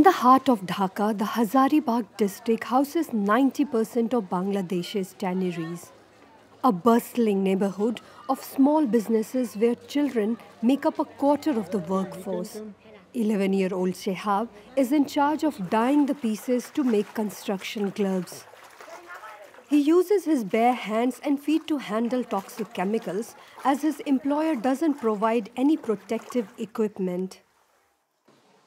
the heart of Dhaka, the Hazaribagh district houses 90% of Bangladesh's tanneries. A bustling neighborhood of small businesses where children make up a quarter of the workforce. 11-year-old Shehab is in charge of dyeing the pieces to make construction gloves. He uses his bare hands and feet to handle toxic chemicals as his employer doesn't provide any protective equipment.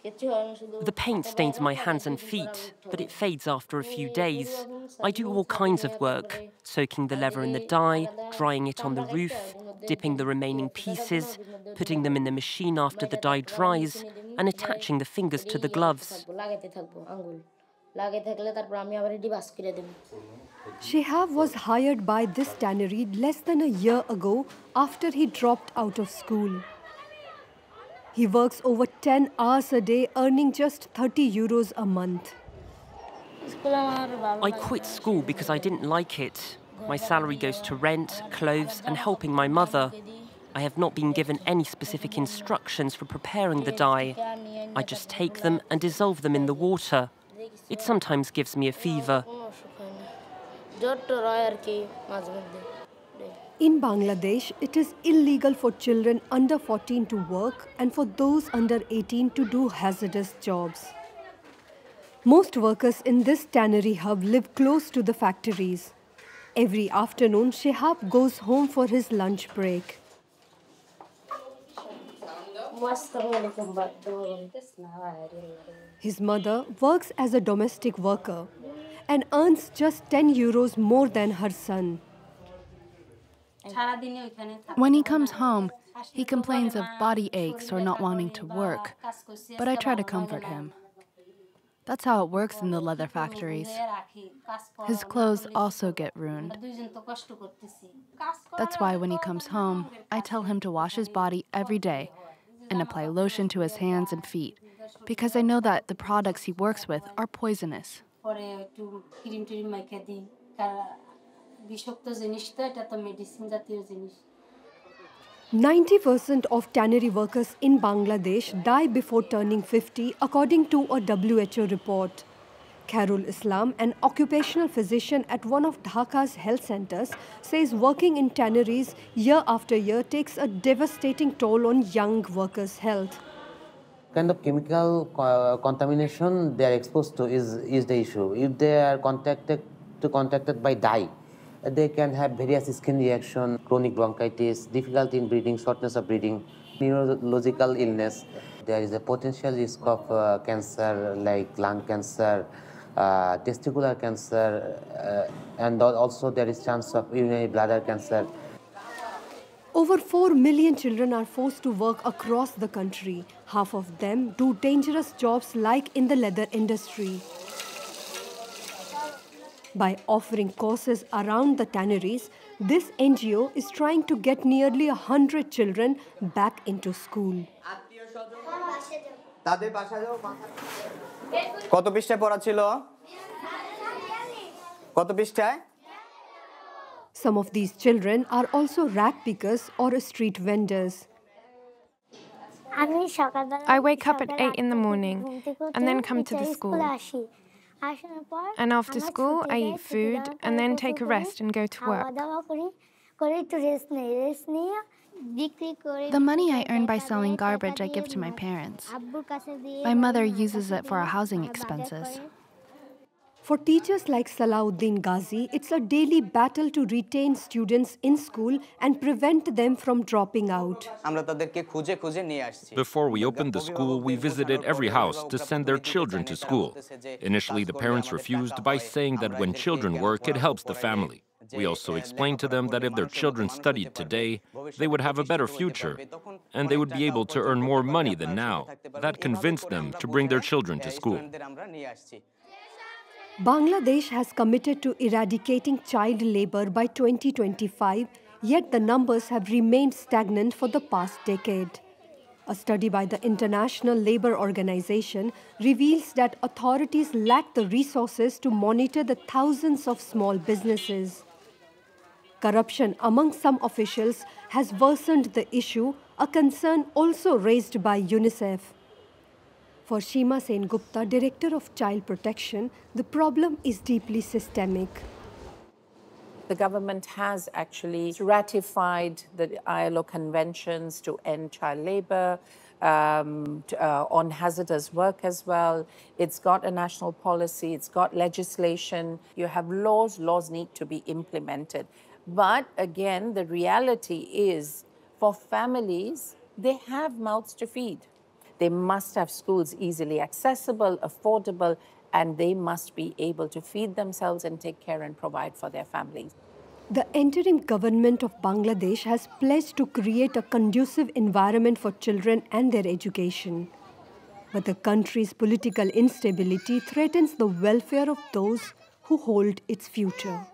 The paint stains my hands and feet, but it fades after a few days. I do all kinds of work, soaking the leather in the dye, drying it on the roof, dipping the remaining pieces, putting them in the machine after the dye dries, and attaching the fingers to the gloves. Shehab was hired by this tannery less than a year ago after he dropped out of school. He works over 10 hours a day, earning just 30 euros a month. I quit school because I didn't like it. My salary goes to rent, clothes, and helping my mother. I have not been given any specific instructions for preparing the dye. I just take them and dissolve them in the water. It sometimes gives me a fever. In Bangladesh, it is illegal for children under 14 to work and for those under 18 to do hazardous jobs. Most workers in this tannery hub live close to the factories. Every afternoon, Shehab goes home for his lunch break. His mother works as a domestic worker and earns just 10 euros more than her son. When he comes home, he complains of body aches or not wanting to work, but I try to comfort him. That's how it works in the leather factories. His clothes also get ruined. That's why when he comes home, I tell him to wash his body every day and apply lotion to his hands and feet, because I know that the products he works with are poisonous. 90% of tannery workers in Bangladesh die before turning 50, according to a WHO report. Khairul Islam, an occupational physician at one of Dhaka's health centers, says working in tanneries year after year takes a devastating toll on young workers' health. Kind of chemical contamination they are exposed to is the issue. If they are contacted by dye, they can have various skin reaction, chronic bronchitis, difficulty in breathing, shortness of breathing, neurological illness. There is a potential risk of cancer like lung cancer, testicular cancer, and also there is chance of urinary bladder cancer. Over 4 million children are forced to work across the country. Half of them do dangerous jobs like in the leather industry. By offering courses around the tanneries, this NGO is trying to get nearly 100 children back into school. কত পৃষ্ঠায় পড়া ছিল? কত পৃষ্ঠায়? Some of these children are also rag pickers or street vendors. I wake up at 8 in the morning and then come to the school. And after school, I eat food and then take a rest and go to work. The money I earn by selling garbage I give to my parents. My mother uses it for our housing expenses. For teachers like Salauddin Ghazi, it's a daily battle to retain students in school and prevent them from dropping out. Before we opened the school, we visited every house to send their children to school. Initially, the parents refused by saying that when children work, it helps the family. We also explained to them that if their children studied today, they would have a better future, and they would be able to earn more money than now. That convinced them to bring their children to school. Bangladesh has committed to eradicating child labor by 2025, yet the numbers have remained stagnant for the past decade. A study by the International Labour Organization reveals that authorities lack the resources to monitor the thousands of small businesses. Corruption among some officials has worsened the issue, a concern also raised by UNICEF. For Shima Sen Gupta, Director of Child Protection, the problem is deeply systemic. The government has actually ratified the ILO conventions to end child labor, on hazardous work as well. It's got a national policy, it's got legislation. You have laws need to be implemented. But again, the reality is for families, they have mouths to feed. They must have schools easily accessible, affordable, and they must be able to feed themselves and take care and provide for their families. The interim government of Bangladesh has pledged to create a conducive environment for children and their education. But the country's political instability threatens the welfare of those who hold its future.